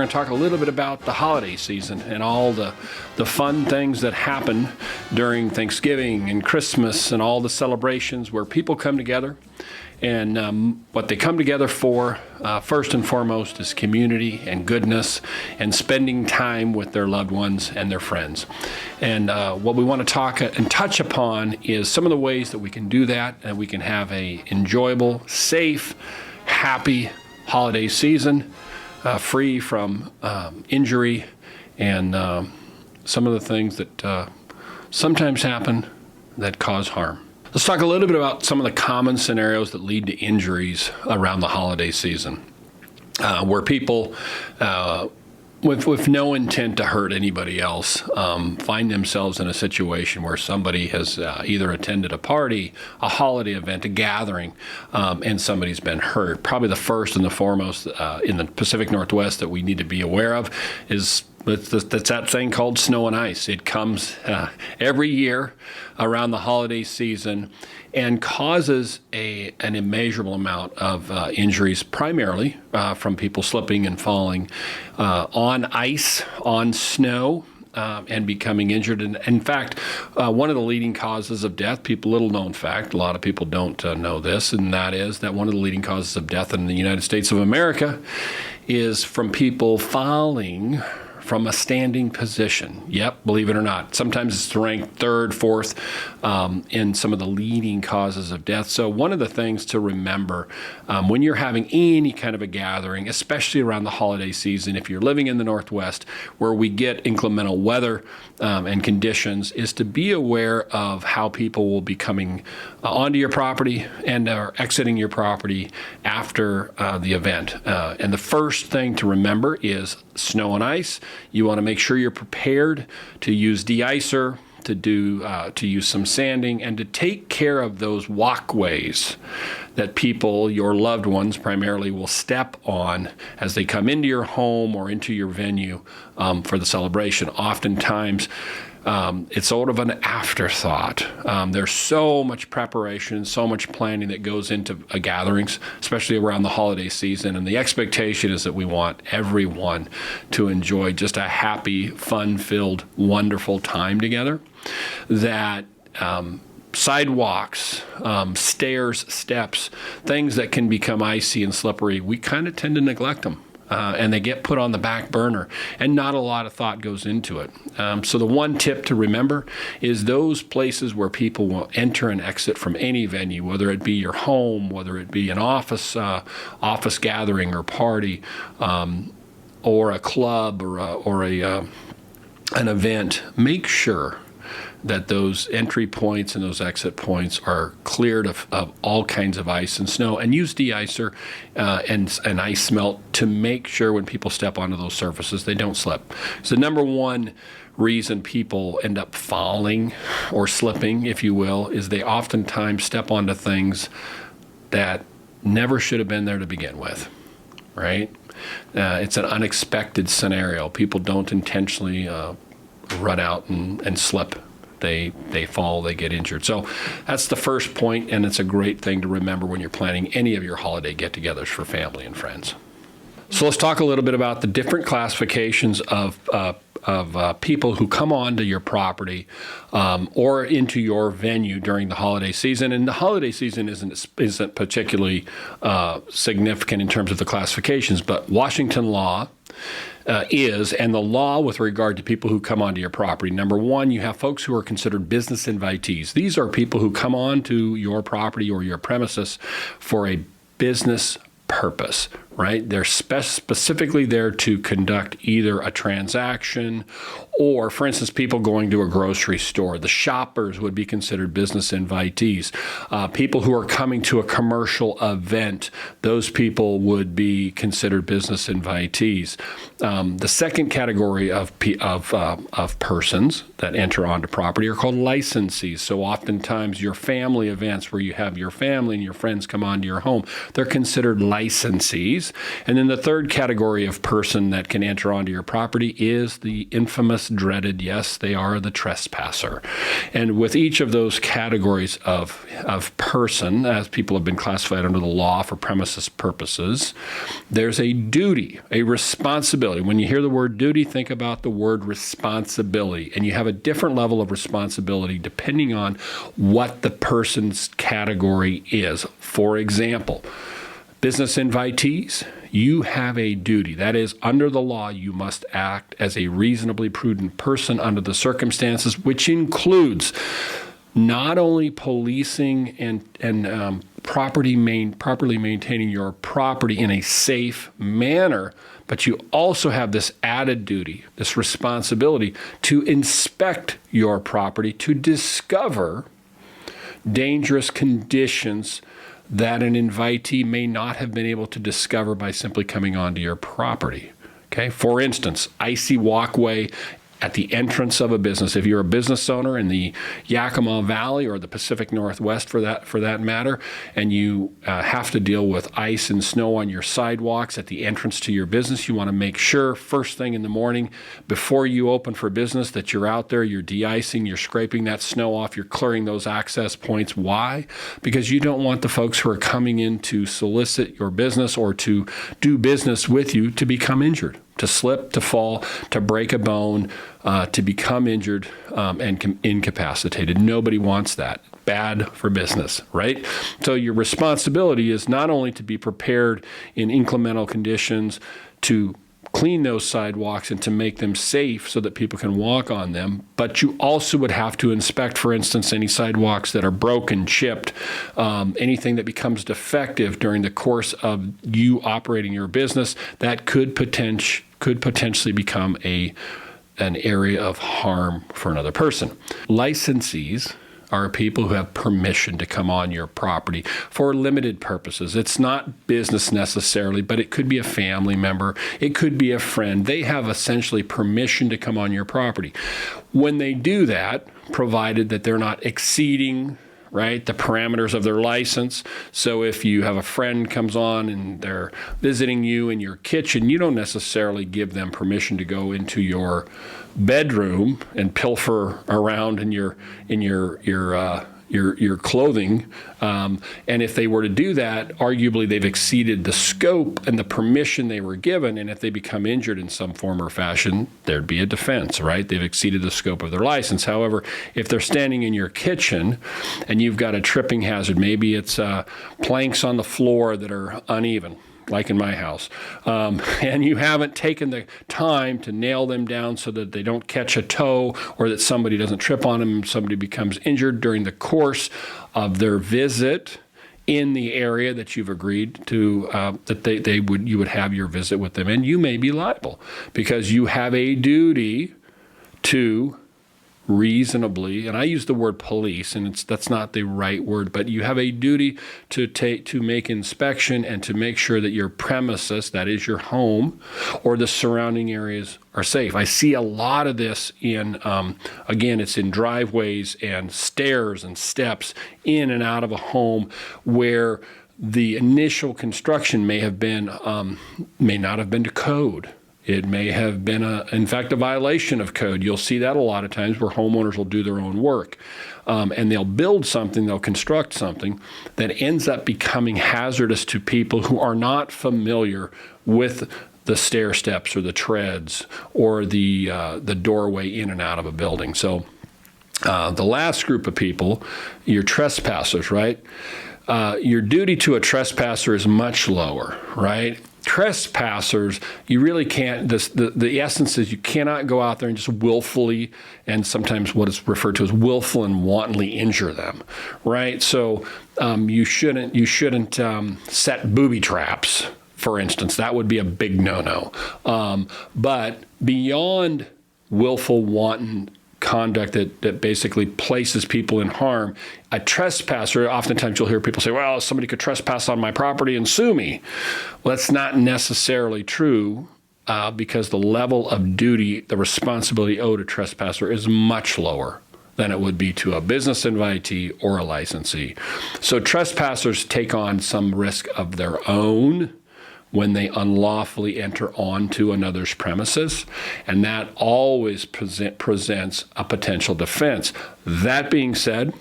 going to talk a little bit about the holiday season and all the fun things that happen during Thanksgiving and Christmas and all the celebrations where people come together. And what they come together for, first and foremost, is community and goodness and spending time with their loved ones and their friends. And what we want to talk and touch upon is some of the ways that we can do that, and we can have a enjoyable, safe, happy holiday season, free from injury and some of the things that sometimes happen that cause harm. Let's talk a little bit about some of the common scenarios that lead to injuries around the holiday season, where people, with no intent to hurt anybody else, find themselves in a situation where somebody has either attended a party, a holiday event, a gathering, and somebody's been hurt. Probably the first and the foremost in the Pacific Northwest that we need to be aware of is that's that thing called snow and ice. It comes every year around the holiday season and causes an immeasurable amount of injuries, primarily from people slipping and falling on ice, on snow, and becoming injured. And in fact, one of the leading causes of death, little known fact, a lot of people don't know this, and that is that one of the leading causes of death in the United States of America is from people falling from a standing position. Yep, believe it or not. Sometimes it's ranked third, fourth in some of the leading causes of death. So one of the things to remember when you're having any kind of a gathering, especially around the holiday season, if you're living in the Northwest where we get inclement weather and conditions, is to be aware of how people will be coming onto your property and are exiting your property after the event. And the first thing to remember is snow and ice. You want to make sure you're prepared to use de-icer, to use some sanding, and to take care of those walkways that people, your loved ones primarily, will step on as they come into your home or into your venue for the celebration. Oftentimes, it's sort of an afterthought. There's so much preparation, so much planning that goes into gatherings, especially around the holiday season. And the expectation is that we want everyone to enjoy just a happy, fun-filled, wonderful time together. That sidewalks, stairs, steps, things that can become icy and slippery, we kind of tend to neglect them. And they get put on the back burner, and not a lot of thought goes into it. So the one tip to remember is those places where people will enter and exit from any venue, whether it be your home, whether it be an office gathering or party, or a club or an event, make sure that those entry points and those exit points are cleared of all kinds of ice and snow, and use de-icer and ice melt to make sure when people step onto those surfaces, they don't slip. So the number one reason people end up falling or slipping, if you will, is they oftentimes step onto things that never should have been there to begin with, right? It's an unexpected scenario. People don't intentionally run out and slip. They fall, they get injured. So that's the first point, and it's a great thing to remember when you're planning any of your holiday get-togethers for family and friends. So let's talk a little bit about the different classifications of people who come onto your property or into your venue during the holiday season. And the holiday season isn't particularly significant in terms of the classifications, but Washington law and the law with regard to people who come onto your property. Number one, you have folks who are considered business invitees. These are people who come onto your property or your premises for a business purpose, right? They're specifically there to conduct either a transaction or, for instance, people going to a grocery store. The shoppers would be considered business invitees. People who are coming to a commercial event, those people would be considered business invitees. The second category of persons that enter onto property are called licensees. So oftentimes your family events where you have your family and your friends come onto your home, they're considered licensees. invitees. And then the third category of person that can enter onto your property is the infamous, dreaded, yes, they are the trespasser. And with each of those categories of person, as people have been classified under the law for premises purposes, there's a duty, a responsibility. When you hear the word duty, think about the word responsibility. And you have a different level of responsibility depending on what the person's category is. For example, business invitees, you have a duty. That is, under the law, you must act as a reasonably prudent person under the circumstances, which includes not only policing and properly maintaining your property in a safe manner, but you also have this added duty, this responsibility to inspect your property to discover dangerous conditions that an invitee may not have been able to discover by simply coming onto your property. Okay, for instance, icy walkway at the entrance of a business. If you're a business owner in the Yakima Valley or the Pacific Northwest for that matter, and you have to deal with ice and snow on your sidewalks at the entrance to your business, you want to make sure first thing in the morning before you open for business that you're out there, you're de-icing, you're scraping that snow off, you're clearing those access points. Why? Because you don't want the folks who are coming in to solicit your business or to do business with you to become injured, to slip, to fall, to break a bone, to become injured and incapacitated. Nobody wants that. Bad for business, right? So your responsibility is not only to be prepared in inclemental conditions to clean those sidewalks and to make them safe so that people can walk on them, but you also would have to inspect, for instance, any sidewalks that are broken, chipped, anything that becomes defective during the course of you operating your business that could potentially become an area of harm for another person. Licensees are people who have permission to come on your property for limited purposes. It's not business necessarily, but it could be a family member. It could be a friend. They have essentially permission to come on your property. When they do that, provided that they're not exceeding the parameters of their license. So if you have a friend comes on and they're visiting you in your kitchen, you don't necessarily give them permission to go into your bedroom and pilfer around in your clothing. And if they were to do that, arguably they've exceeded the scope and the permission they were given. And if they become injured in some form or fashion, there'd be a defense, right? They've exceeded the scope of their license. However, if they're standing in your kitchen and you've got a tripping hazard, maybe it's planks on the floor that are uneven, like in my house, and you haven't taken the time to nail them down so that they don't catch a toe or that somebody doesn't trip on them and somebody becomes injured during the course of their visit in the area that you've agreed to, that you would have your visit with them, and you may be liable because you have a duty to reasonably, and I use the word police, and that's not the right word, but you have a duty to make inspection and to make sure that your premises, that is your home, or the surrounding areas are safe. I see a lot of this in, again, it's in driveways and stairs and steps in and out of a home where the initial construction may not have been to code. It may have been, in fact, a violation of code. You'll see that a lot of times where homeowners will do their own work. And they'll build something, they'll construct something that ends up becoming hazardous to people who are not familiar with the stair steps or the treads or the doorway in and out of a building. So the last group of people, your trespassers, right? Your duty to a trespasser is much lower, right? Trespassers, you really can't, the essence is you cannot go out there and just willfully, and sometimes what is referred to as willful and wantonly injure them, right? So you shouldn't set booby traps, for instance. That would be a big no-no. But beyond willful, wanton conduct that basically places people in harm, a trespasser, oftentimes you'll hear people say, well, somebody could trespass on my property and sue me. Well, that's not necessarily true because the level of duty, the responsibility owed a trespasser is much lower than it would be to a business invitee or a licensee. So trespassers take on some risk of their own when they unlawfully enter onto another's premises, and that always presents a potential defense. That being said,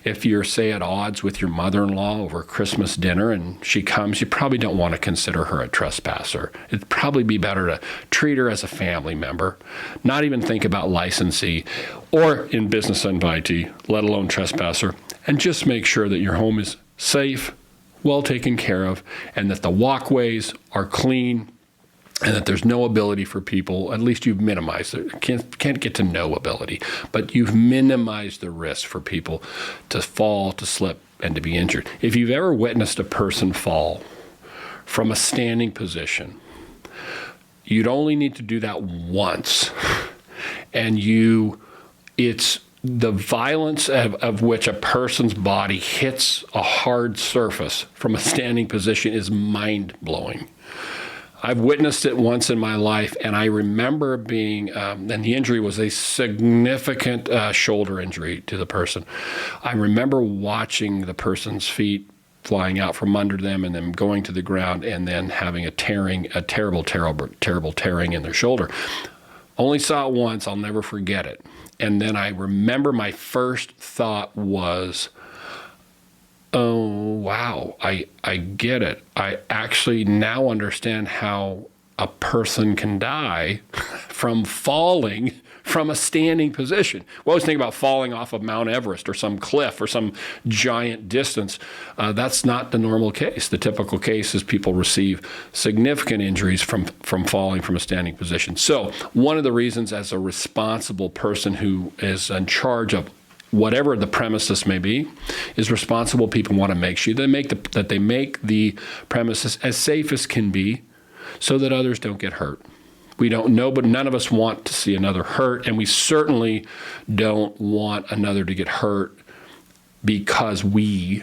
if you're, say, at odds with your mother-in-law over Christmas dinner and she comes, you probably don't want to consider her a trespasser. It'd probably be better to treat her as a family member, not even think about licensee or in business invitee, let alone trespasser, and just make sure that your home is safe, well taken care of, and that the walkways are clean, and that there's no ability for people, at least you've minimized it. Can't get to no ability, but you've minimized the risk for people to fall, to slip, and to be injured. If you've ever witnessed a person fall from a standing position, you'd only need to do that once, and it's the violence of which a person's body hits a hard surface from a standing position is mind-blowing. I've witnessed it once in my life, and I remember being, and the injury was a significant shoulder injury to the person. I remember watching the person's feet flying out from under them and then going to the ground and then having a terrible tearing in their shoulder. Only saw it once, I'll never forget it. And then I remember my first thought was, oh, wow, I get it. I actually now understand how a person can die from falling from a standing position. We always think about falling off of Mount Everest or some cliff or some giant distance. That's not the normal case. The typical case is people receive significant injuries from falling from a standing position. So one of the reasons, as a responsible person who is in charge of whatever the premises may be, is responsible people want to make sure that they make the premises as safe as can be so that others don't get hurt. We don't know, but none of us want to see another hurt, and we certainly don't want another to get hurt because we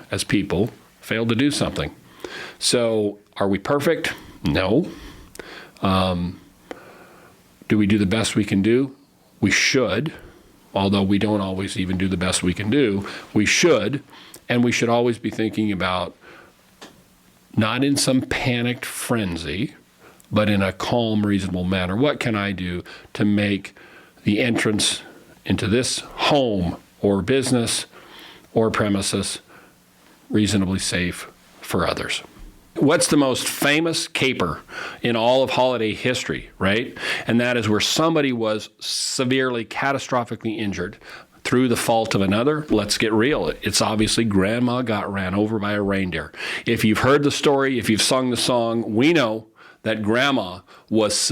as people failed to do something. So are we perfect? No. Do we do the best we can do? We should. Although we don't always even do the best we can do, we should, and we should always be thinking about, not in some panicked frenzy, but in a calm, reasonable manner, what can I do to make the entrance into this home or business or premises reasonably safe for others? What's the most famous caper in all of holiday history, right? And that is where somebody was severely, catastrophically injured through the fault of another. Let's get real. It's obviously Grandma got ran over by a reindeer. If you've heard the story, if you've sung the song, we know that Grandma was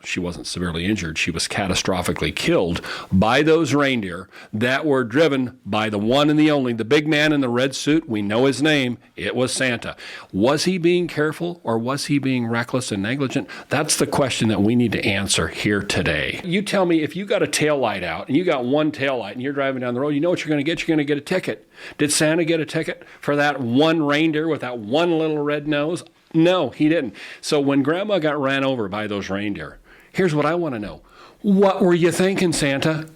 she wasn't severely injured. She was catastrophically killed by those reindeer that were driven by the one and the only, the big man in the red suit. We know his name. It was Santa. Was he being careful, or was he being reckless and negligent? That's the question that we need to answer here today. You tell me, if you got a tail light out and you got one tail light and you're driving down the road, you know what you're going to get? You're going to get a ticket. Did Santa get a ticket for that one reindeer with that one little red nose? No, he didn't. So when Grandma got ran over by those reindeer, here's what I want to know. What were you thinking, Santa?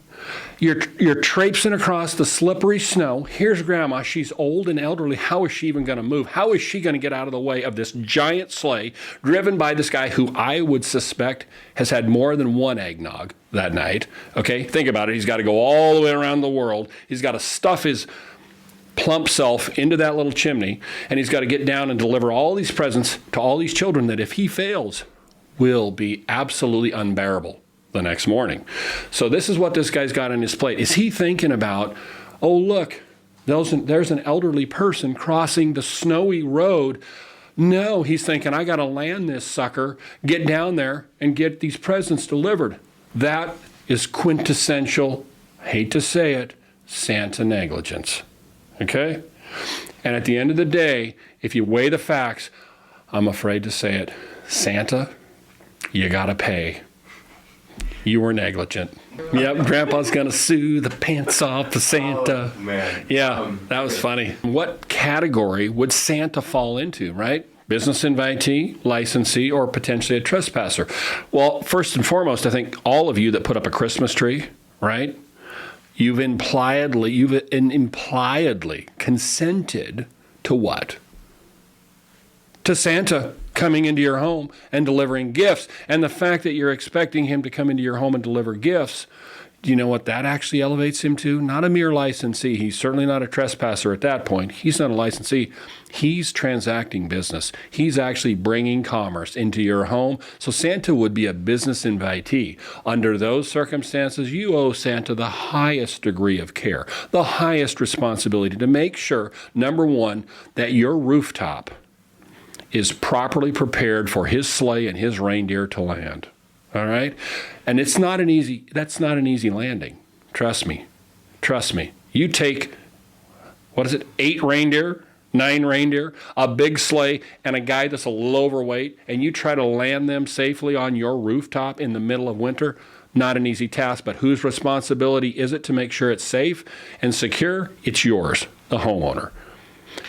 You're traipsing across the slippery snow. Here's Grandma. She's old and elderly. How is she even going to move? How is she going to get out of the way of this giant sleigh driven by this guy who I would suspect has had more than one eggnog that night? Okay, think about it. He's got to go all the way around the world. He's got to stuff his plump self into that little chimney, and he's got to get down and deliver all these presents to all these children that, if he fails, will be absolutely unbearable the next morning. So this is what this guy's got on his plate. Is he thinking about, oh, look, there's an elderly person crossing the snowy road? No, he's thinking, I got to land this sucker, get down there, and get these presents delivered. That is quintessential, hate to say it, Santa negligence. Okay? And at the end of the day, if you weigh the facts, I'm afraid to say it, Santa, you got to pay. You were negligent. Yep, Grandpa's going to sue the pants off of Santa. Oh, man. Yeah, that was funny. What category would Santa fall into, right? Business invitee, licensee, or potentially a trespasser? Well, first and foremost, I think all of you that put up a Christmas tree, right? You've impliedly consented to what? to Santa coming into your home and delivering gifts. And the fact that you're expecting him to come into your home and deliver gifts, do you know what that actually elevates him to? Not a mere licensee. He's certainly not a trespasser at that point. He's not a licensee. He's transacting business. He's actually bringing commerce into your home. So Santa would be a business invitee. Under those circumstances, you owe Santa the highest degree of care, the highest responsibility to make sure, number one, that your rooftop is properly prepared for his sleigh and his reindeer to land. All right? And that's not an easy landing. Trust me. You take, 8 reindeer, 9 reindeer, a big sleigh, and a guy that's a little overweight, and you try to land them safely on your rooftop in the middle of winter. Not an easy task, but whose responsibility is it to make sure it's safe and secure? It's yours, the homeowner.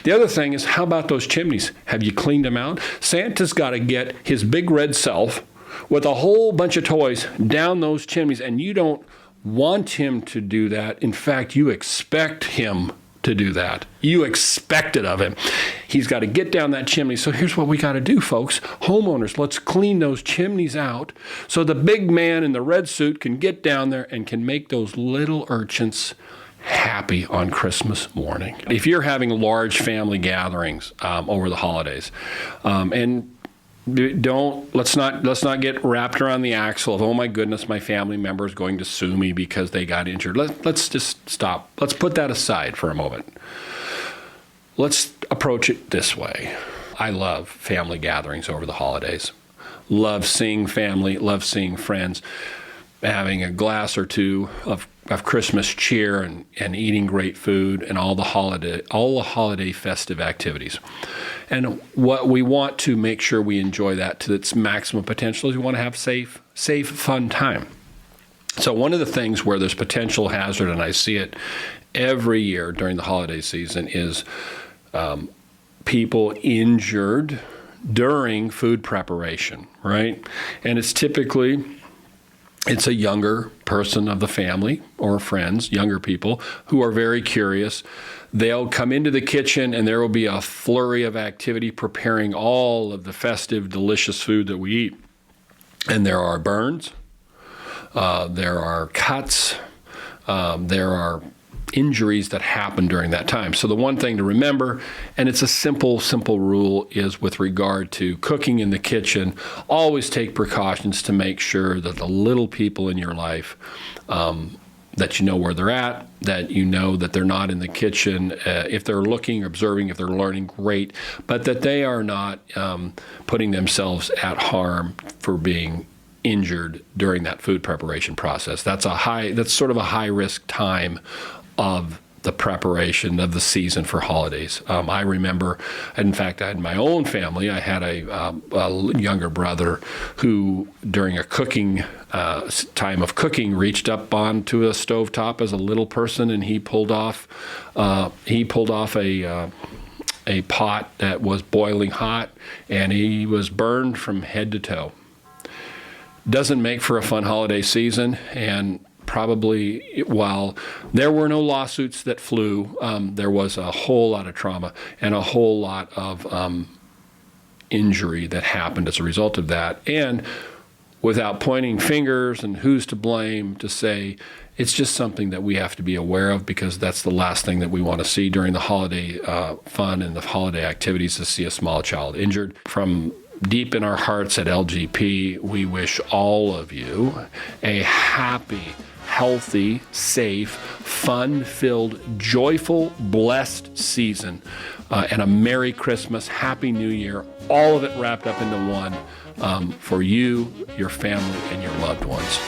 The other thing is, how about those chimneys? Have you cleaned them out? Santa's got to get his big red self with a whole bunch of toys down those chimneys, and you don't want him to do that. In fact, you expect him to do that. You expect it of him. He's got to get down that chimney. So here's what we got to do, folks. Homeowners, let's clean those chimneys out so the big man in the red suit can get down there and can make those little urchins happy on Christmas morning. If you're having large family gatherings over the holidays, and let's not get wrapped around the axle of, oh my goodness, my family member is going to sue me because they got injured. Let's just stop. Let's put that aside for a moment. Let's approach it this way. I love family gatherings over the holidays. Love seeing family, love seeing friends, having a glass or two of Christmas cheer and eating great food and all the holiday festive activities. And what we want to make sure we enjoy that to its maximum potential is we want to have safe, fun time. So one of the things where there's potential hazard, and I see it every year during the holiday season, is people injured during food preparation, right? And it's a younger person of the family or friends, younger people, who are very curious. They'll come into the kitchen and there will be a flurry of activity preparing all of the festive, delicious food that we eat. And there are burns, there are cuts, there are injuries that happen during that time. So the one thing to remember, and it's a simple rule, is with regard to cooking in the kitchen, always take precautions to make sure that the little people in your life, that you know where they're at, that you know that they're not in the kitchen. If they're looking, observing, if they're learning, great, but that they are not putting themselves at harm for being injured during that food preparation process. That's sort of a high risk time of the preparation of the season for holidays. I remember, in fact, I had my own family. I had a younger brother who, during a cooking time of cooking, reached up onto a stovetop as a little person, and he pulled off a pot that was boiling hot, and he was burned from head to toe. Doesn't make for a fun holiday season, and probably, while there were no lawsuits that flew, there was a whole lot of trauma and a whole lot of injury that happened as a result of that. And without pointing fingers and who's to blame, to say it's just something that we have to be aware of, because that's the last thing that we want to see during the holiday fun and the holiday activities, to see a small child injured. From deep in our hearts at LGP, we wish all of you a happy, healthy, safe, fun-filled, joyful, blessed season, and a Merry Christmas, Happy New Year, all of it wrapped up into one, for you, your family, and your loved ones.